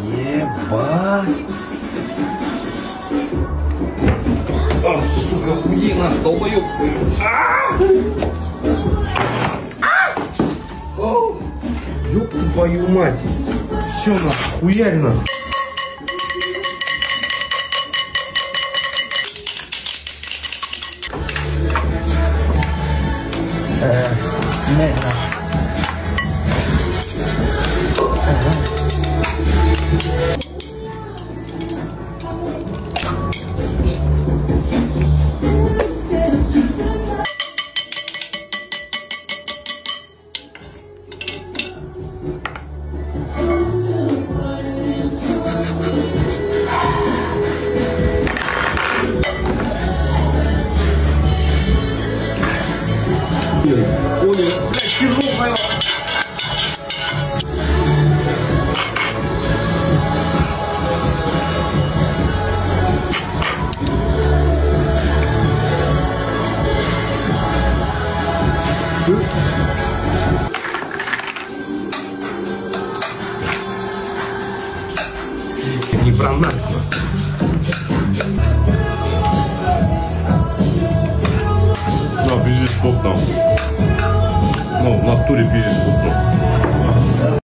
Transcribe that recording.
Ебать. А, сука, хуй наш, долбоёб. Ёб твою мать. Все, нахуй, хуярь нахуй. Не, Ой, блядь, тяжелая. Не про нас. Да, пиздец, сколько там. Ну, в натуре пиздец, сколько.